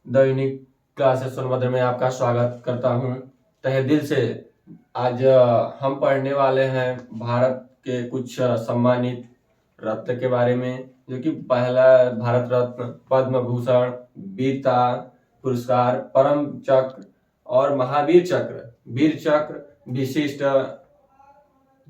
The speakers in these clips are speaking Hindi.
द यूनिक क्लासेस सोनभद्र में आपका स्वागत करता हूं तहे दिल से। आज हम पढ़ने वाले हैं भारत के कुछ सम्मानित रत्न के बारे में, जो कि पहला भारत रत्न, पद्म भूषण, वीरता पुरस्कार, परम चक्र और महावीर चक्र, वीर चक्र, विशिष्ट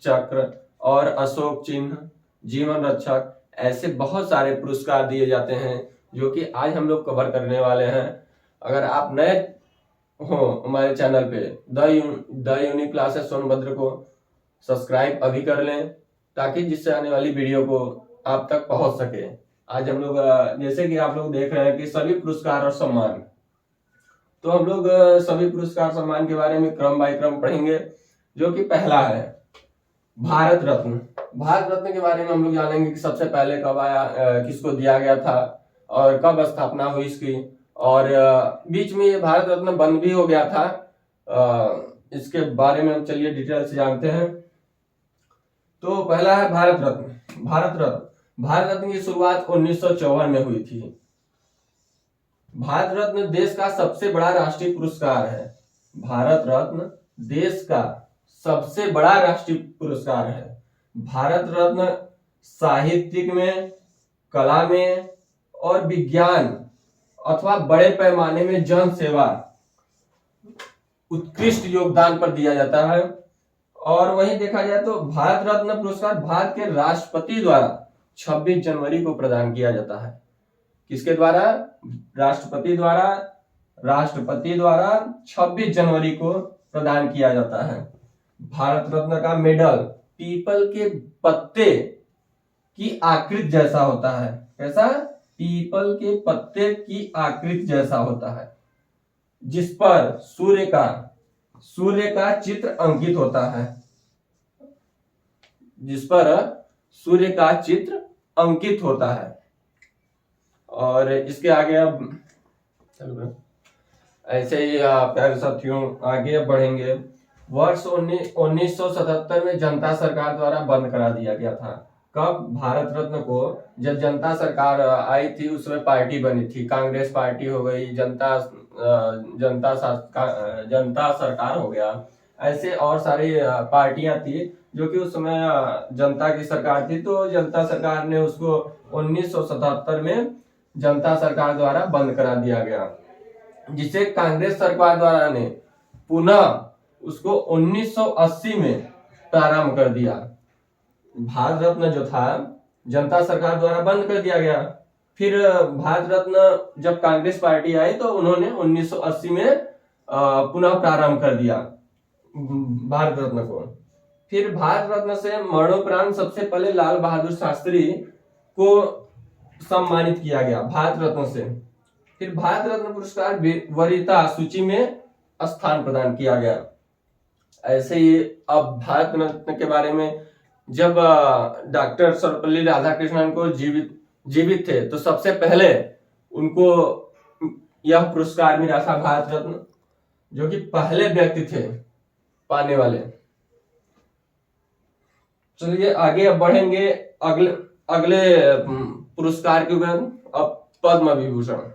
चक्र और अशोक चिन्ह, जीवन रक्षक, ऐसे बहुत सारे पुरस्कार दिए जाते हैं जो कि आज हम लोग कवर करने वाले हैं। अगर आप नए हो हमारे चैनल पे द यूनिक क्लासेस सोनभद्र को सब्सक्राइब अभी कर लें, ताकि जिससे आने वाली वीडियो को आप तक पहुंच सके। आज हम लोग जैसे कि आप लोग देख रहे हैं कि सभी पुरस्कार और सम्मान, तो हम लोग सभी पुरस्कार सम्मान के बारे में क्रम बाय क्रम पढ़ेंगे। जो कि पहला है भारत रत्न। भारत रत्न के बारे में हम लोग जानेंगे कि सबसे पहले कब आया, किसको दिया गया था और कब स्थापना हुई इसकी, और बीच में ये भारत रत्न बंद भी हो गया था। इसके बारे में हम चलिए डिटेल से जानते हैं। तो पहला है भारत रत्न। भारत रत्न की शुरुआत 1954 में हुई थी। भारत रत्न देश का सबसे बड़ा राष्ट्रीय पुरस्कार है। भारत रत्न देश का सबसे बड़ा राष्ट्रीय पुरस्कार है। भारत रत्न साहित्यिक में, कला में और विज्ञान अथवा बड़े पैमाने में जन सेवा उत्कृष्ट योगदान पर दिया जाता है। और वहीं देखा जाए तो भारत रत्न पुरस्कार भारत के राष्ट्रपति द्वारा 26 जनवरी को प्रदान किया जाता है। किसके द्वारा? राष्ट्रपति द्वारा 26 जनवरी को प्रदान किया जाता है। भारत रत्न का मेडल पीपल के पत्ते की आकृति जैसा होता है। कैसा? पीपल के पत्ते की आकृति जैसा होता है, जिस पर सूर्य का चित्र अंकित होता है। जिस पर सूर्य का चित्र अंकित होता है। और इसके आगे अब ऐसे ही प्यारे साथियों आगे बढ़ेंगे। वर्ष 1977 में जनता सरकार द्वारा बंद करा दिया गया था। कब? भारत रत्न को जब जनता सरकार आई थी, उसमें पार्टी बनी थी, कांग्रेस पार्टी हो गई, जनता सरकार हो गया, ऐसे और सारी पार्टियां थी जो कि उस समय जनता की सरकार थी। तो जनता सरकार ने उसको 1977 में जनता सरकार द्वारा बंद करा दिया गया, जिसे कांग्रेस सरकार द्वारा ने पुनः उसको 1980 में प्रारंभ कर दिया। भारत रत्न जो था जनता सरकार द्वारा बंद कर दिया गया। फिर भारत रत्न जब कांग्रेस पार्टी आई तो उन्होंने 1980 में पुनः प्रारंभ कर दिया भारत रत्न को। फिर भारत रत्न से मरणोपरांत सबसे पहले लाल बहादुर शास्त्री को सम्मानित किया गया भारत रत्न से। फिर भारत रत्न पुरस्कार वरीयता सूची में स्थान प्रदान किया गया। ऐसे ही अब भारत रत्न के बारे में, जब डॉक्टर सर्वपल्ली राधाकृष्णन को जीवित थे तो सबसे पहले उनको यह पुरस्कार मिला था, भारत रत्न, जो कि पहले व्यक्ति थे पाने वाले। चलिए आगे अब बढ़ेंगे अगले पुरस्कार के ऊपर। अब पद्म विभूषण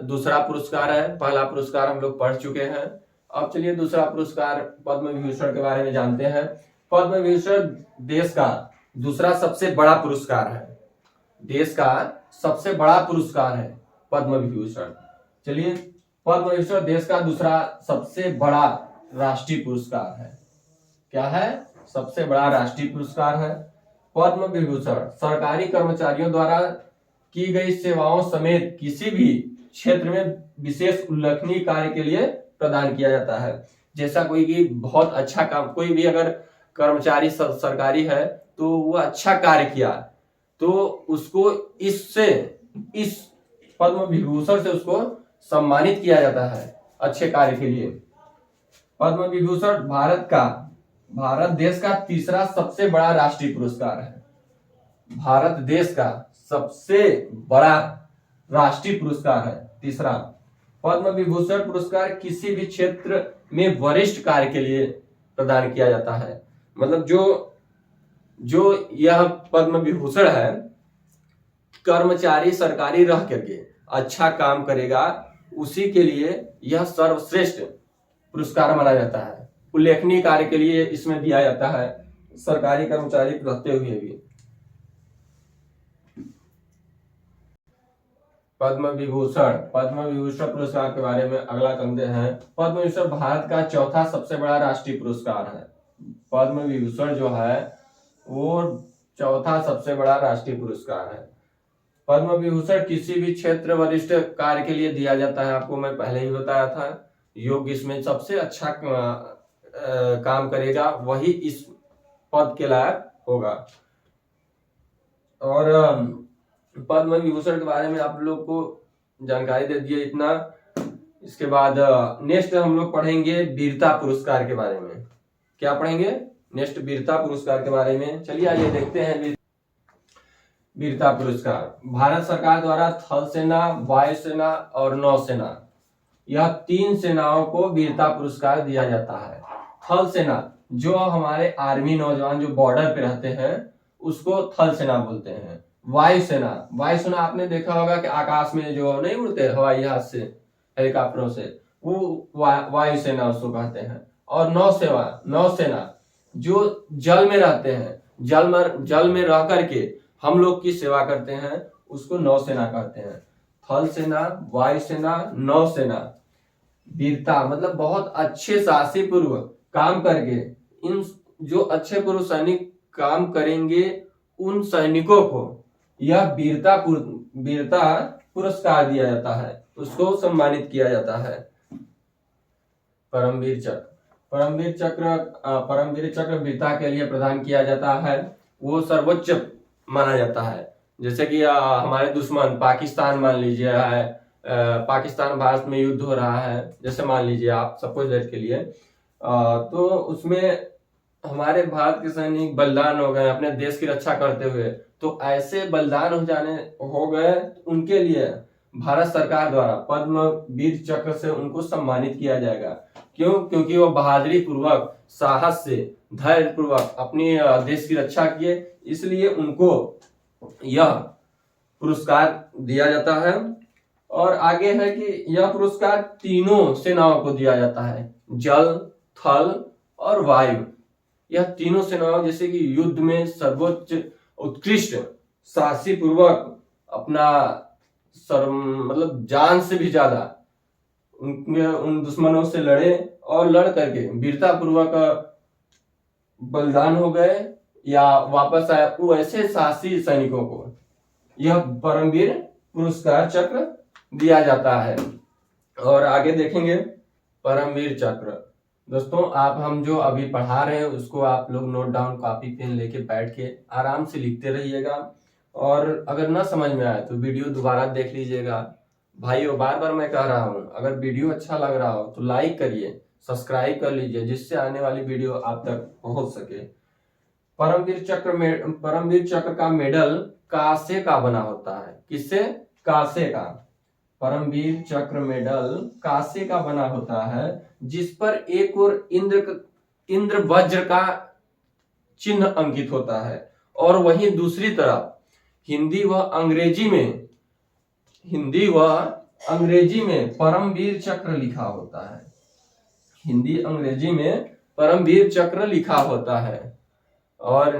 दूसरा पुरस्कार है। पहला पुरस्कार हम लोग पढ़ चुके हैं। अब चलिए दूसरा पुरस्कार पद्म विभूषण के बारे में जानते हैं। पद्म विभूषण देश का दूसरा सबसे बड़ा पुरस्कार है। देश का सबसे बड़ा पुरस्कार है पद्म विभूषण। चलिए, पद्म विभूषण देश का दूसरा सबसे बड़ा राष्ट्रीय पुरस्कार है। क्या है? सबसे बड़ा राष्ट्रीय पुरस्कार है। पद्म विभूषण सरकारी कर्मचारियों द्वारा की गई सेवाओं समेत किसी भी क्षेत्र में विशेष उल्लेखनीय कार्य के लिए प्रदान किया जाता है। जैसा कोई भी बहुत अच्छा काम, कोई भी अगर कर्मचारी सरकारी है तो वो अच्छा कार्य किया तो उसको इस पद्म विभूषण से उसको सम्मानित किया जाता है अच्छे कार्य के लिए। पद्म विभूषण भारत देश का तीसरा सबसे बड़ा राष्ट्रीय पुरस्कार है। भारत देश का सबसे बड़ा राष्ट्रीय पुरस्कार है तीसरा। पद्म विभूषण पुरस्कार किसी भी क्षेत्र में वरिष्ठ कार्य के लिए प्रदान किया जाता है। मतलब जो यह पद्म विभूषण है कर्मचारी सरकारी रह करके अच्छा काम करेगा, उसी के लिए यह सर्वश्रेष्ठ पुरस्कार माना जाता है। उल्लेखनीय कार्य के लिए इसमें दिया जाता है, सरकारी कर्मचारी रहते हुए भी। पद्म विभूषण, पद्म विभूषण पुरस्कार के बारे में अगला जानते हैं। पद्म विभूषण भारत का चौथा सबसे बड़ा राष्ट्रीय पुरस्कार है। पद्म विभूषण जो है वो चौथा सबसे बड़ा राष्ट्रीय पुरस्कार है। पद्म विभूषण किसी भी क्षेत्र वरिष्ठ कार्य के लिए दिया जाता है, आपको मैं पहले ही बताया था। योग्य इसमें सबसे अच्छा काम करेगा वही इस पद के लायक होगा। और पद्म विभूषण के बारे में आप लोग को जानकारी दे दिए इतना। इसके बाद नेक्स्ट हम लोग पढ़ेंगे वीरता पुरस्कार के बारे में। क्या पढ़ेंगे? नेक्स्ट वीरता पुरस्कार के बारे में। चलिए आइए देखते हैं वीरता पुरस्कार। भारत सरकार द्वारा थल सेना, वायुसेना और नौसेना, यह 3 सेनाओं को वीरता पुरस्कार दिया जाता है। थल सेना जो हमारे आर्मी नौजवान जो बॉर्डर पे रहते हैं उसको थल सेना बोलते हैं। वायुसेना, वायुसेना आपने देखा होगा कि आकाश में जो नहीं उड़ते हवाई जहाज से, हेलीकॉप्टरों से, वो वायुसेना उसको कहते हैं। और नौसेना जो जल में रहते हैं, जल में रह करके हम लोग की सेवा करते हैं, उसको नौसेना कहते हैं। थल सेना, वायुसेना, नौसेना। वीरता मतलब बहुत अच्छे साहसी पूर्व काम करके, इन जो अच्छे पूर्व सैनिक काम करेंगे उन सैनिकों को यह वीरता पुरस्कार दिया जाता है, उसको सम्मानित किया जाता है। परमवीर चक्र, परमवीर चक्र वीरता के लिए प्रदान किया जाता है। वो सर्वोच्च माना जाता है। जैसे कि हमारे दुश्मन पाकिस्तान मान लीजिए है, पाकिस्तान भारत में युद्ध हो रहा है, जैसे मान लीजिए आप सपोज दैट के लिए, तो उसमें हमारे भारत के सैनिक बलिदान हो गए अपने देश की रक्षा करते हुए, तो ऐसे बलिदान हो गए उनके लिए भारत सरकार द्वारा पद्म वीर चक्र से उनको सम्मानित किया जाएगा। क्यों? क्योंकि वो बहादुरी पूर्वक, साहस से, धैर्य पूर्वक अपनी देश की रक्षा किए, इसलिए उनको यह पुरस्कार दिया जाता है। और आगे है कि यह पुरस्कार तीनों सेनाओं को दिया जाता है, जल, थल और वायु। यह तीनों सेनाओं जैसे कि युद्ध में सर्वोच्च उत्कृष्ट साहसी पूर्वक अपना मतलब जान से भी ज्यादा उन दुश्मनों से लड़े और लड़ करके वीरता पूर्वक बलिदान हो गए या वापस आए, वो ऐसे साहसी सैनिकों को यह परमवीर पुरस्कार चक्र दिया जाता है। और आगे देखेंगे परमवीर चक्र। दोस्तों आप हम जो अभी पढ़ा रहे हैं उसको आप लोग नोट डाउन, कॉपी पेन लेके बैठ के आराम से लिखते रहिएगा। और अगर ना समझ में आए तो वीडियो दोबारा देख लीजिएगा। भाइयों बार बार मैं कह रहा हूँ, अगर वीडियो अच्छा लग रहा हो तो लाइक करिए, सब्सक्राइब कर लीजिए, जिससे आने वाली वीडियो आप तक पहुंच सके। परमवीर चक्र का मेडल कांसे का बना होता है। किससे? कांसे का। परमवीर चक्र मेडल कांसे का बना होता है, जिस पर एक और इंद्र वज्र का चिन्ह अंकित होता है और वहीं दूसरी तरफ हिंदी व अंग्रेजी में परमवीर चक्र लिखा होता है। हिंदी अंग्रेजी में परमवीर चक्र लिखा होता है। और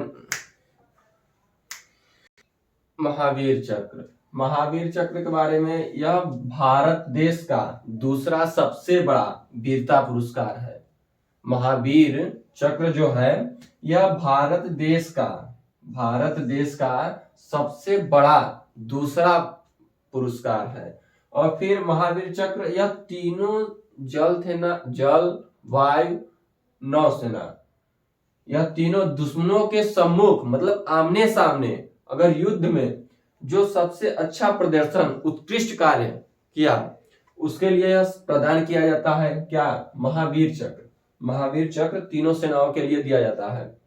महावीर चक्र के बारे में, यह भारत देश का दूसरा सबसे बड़ा वीरता पुरस्कार है। महावीर चक्र जो है यह भारत देश का सबसे बड़ा दूसरा पुरस्कार है। और फिर महावीर चक्र यह तीनों जल, वायु, नौसेना, यह तीनों दुश्मनों के सम्मुख मतलब आमने सामने अगर युद्ध में जो सबसे अच्छा प्रदर्शन, उत्कृष्ट कार्य किया, उसके लिए यह प्रदान किया जाता है। क्या? महावीर चक्र तीनों सेनाओं के लिए दिया जाता है।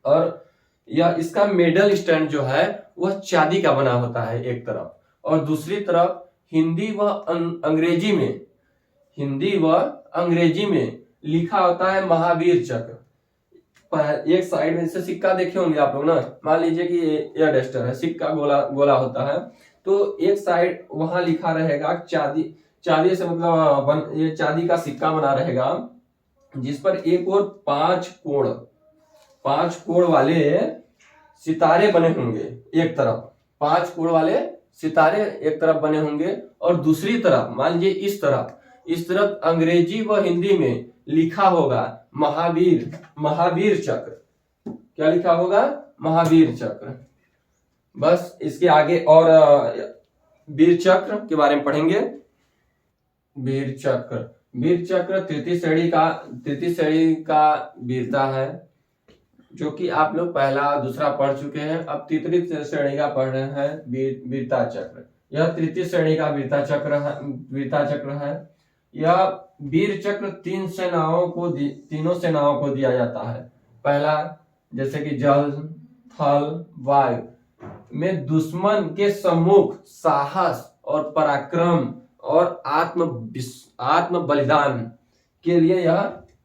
और यह इसका मेडल स्टैंड जो है वह चांदी का बना होता है एक तरफ, और दूसरी तरफ हिंदी व अंग्रेजी में लिखा होता है महावीर चक्र। एक साइड में जैसे सिक्का देखे होंगे आप लोग ना, मान लीजिए कि एयर डस्टर है, सिक्का गोला गोला होता है, तो एक साइड वहां लिखा रहेगा चांदी, चांदी से मतलब ये चांदी का सिक्का बना रहेगा, जिस पर एक और 5 कोण वाले सितारे बने होंगे एक तरफ, 5 कोण वाले सितारे एक तरफ बने होंगे, और दूसरी तरफ मान लीजिए इस तरफ अंग्रेजी व हिंदी में लिखा होगा महावीर, महावीर चक्र। क्या लिखा होगा? महावीर चक्र। बस इसके आगे और वीर चक्र के बारे में पढ़ेंगे। वीर चक्र, वीर चक्र तृतीय श्रेणी का वीरता है, जो कि आप लोग पहला दूसरा पढ़ चुके हैं। अब तृतीय श्रेणी का पढ़ रहे हैं वीरता चक्र। यह तृतीय श्रेणी का वीरता चक्र है। यह वीर चक्र तीनों सेनाओं को दिया जाता है। पहला जैसे कि जल, थल, वायु में दुश्मन के सम्मुख साहस और पराक्रम और आत्म बलिदान के लिए यह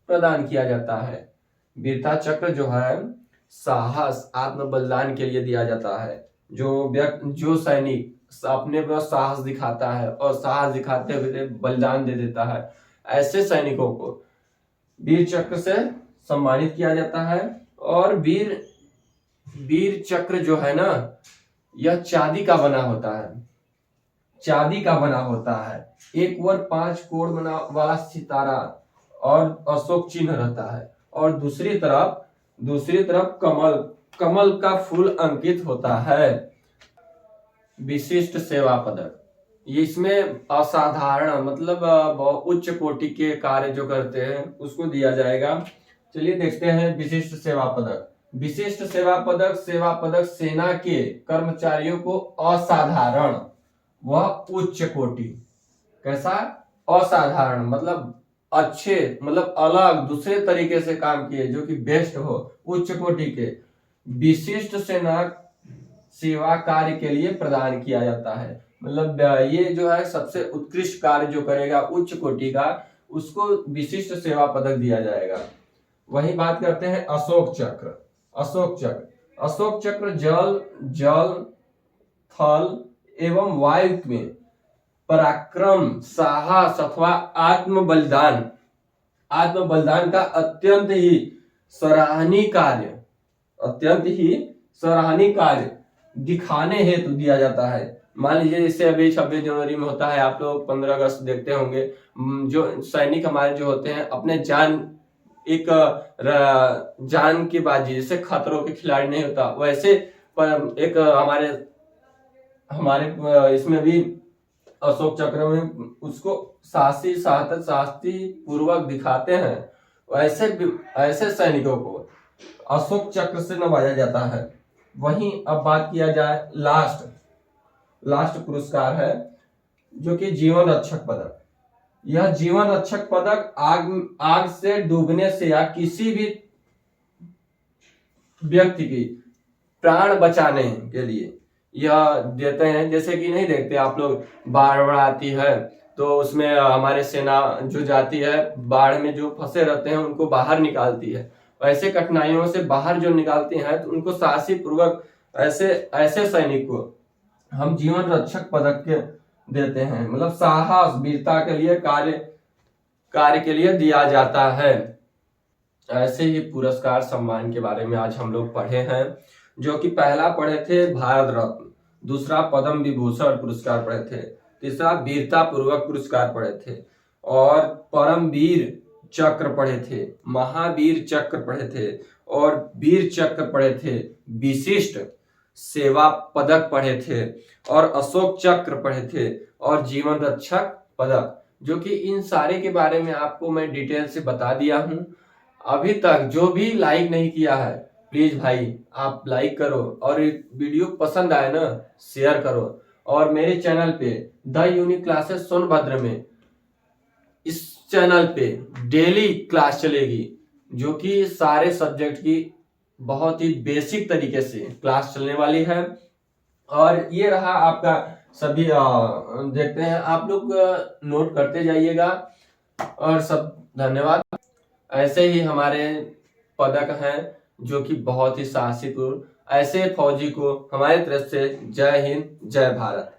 प्रदान किया जाता है। वीरता चक्र जो है साहस, आत्म बलिदान के लिए दिया जाता है। जो सैनिक अपने पर साहस दिखाता है और साहस दिखाते हुए बलिदान दे देता है, ऐसे सैनिकों को वीर चक्र से सम्मानित किया जाता है। और वीर चक्र जो है ना, यह चांदी का बना होता है, चांदी का बना होता है। एक ओर 5 कोण बना वाला सितारा और अशोक चिन्ह रहता है, और दूसरी तरफ कमल का फूल अंकित होता है। विशिष्ट सेवा पदक, ये इसमें असाधारण मतलब बहुत उच्च कोटि के कार्य जो करते हैं उसको दिया जाएगा। चलिए देखते हैं विशिष्ट सेवा पदक। विशिष्ट सेवा पदक सेना के कर्मचारियों को असाधारण वह उच्च कोटि, कैसा? असाधारण मतलब अच्छे, मतलब अलग दूसरे तरीके से काम किए, जो कि बेस्ट हो, उच्च कोटि के विशिष्ट सेवा कार्य के लिए प्रदान किया जाता है। मतलब ये जो है सबसे उत्कृष्ट कार्य जो करेगा उच्च कोटि का, उसको विशिष्ट सेवा पदक दिया जाएगा। वही बात करते हैं अशोक चक्र। अशोक चक्र जल, थल एवं वायु में पराक्रम, साहस अथवा आत्म बलिदान का अत्यंत ही सराहनीय कार्य दिखाने हेतु दिया जाता है। मान लीजिए जैसे अभी 26 जनवरी में होता है, आप लोग 15 अगस्त देखते होंगे, जो सैनिक हमारे जो होते हैं अपने जान की बाजी, जैसे खतरों के खिलाड़ी नहीं होता, वैसे पर एक हमारे इसमें भी अशोक चक्र में उसको साहसी पूर्वक दिखाते हैं। ऐसे सैनिकों को अशोक चक्र से नवाजा जाता है। वहीं अब बात किया जाए लास्ट पुरस्कार है, जो कि जीवन रक्षक पदक। यह जीवन रक्षक पदक आग से डूबने से या किसी भी व्यक्ति की प्राण बचाने के लिए यह देते हैं। जैसे कि नहीं देखते आप लोग, बाढ़ आती है तो उसमें हमारे सेना जो जाती है, बाढ़ में जो फंसे रहते हैं उनको बाहर निकालती है। ऐसे कठिनाइयों से बाहर जो निकालती हैं तो उनको साहसी पूर्वक ऐसे सैनिक को हम जीवन रक्षक पदक के देते हैं। मतलब साहस, वीरता के लिए कार्य के लिए दिया जाता है। ऐसे ही पुरस्कार सम्मान के बारे में आज हम लोग पढ़े हैं, जो कि पहला पढ़े थे भारत रत्न, दूसरा पद्म विभूषण पुरस्कार पढ़े थे, तीसरा वीरता पूर्वक पुरस्कार पढ़े थे, और परमवीर चक्र पढ़े थे, महावीर चक्र पढ़े थे, और वीर चक्र पढ़े थे, विशिष्ट सेवा पदक पढ़े थे, और अशोक चक्र पढ़े थे, और जीवन रक्षक पदक, जो कि इन सारे के बारे में आपको मैं डिटेल से बता दिया हूं। अभी तक जो भी लाइक नहीं किया है, प्लीज भाई आप लाइक करो, और वीडियो पसंद आए ना शेयर करो। और मेरे चैनल पे द यूनिक क्लासेस सोनभद्र में, इस चैनल पे डेली क्लास चलेगी, जो कि सारे सब्जेक्ट की बहुत ही बेसिक तरीके से क्लास चलने वाली है। और ये रहा आपका सभी देखते हैं, आप लोग नोट करते जाइएगा। और सब धन्यवाद। ऐसे ही हमारे पदक हैं, जो कि बहुत ही साहसीपूर्ण। ऐसे फौजी को हमारी तरफ से जय हिंद, जय भारत।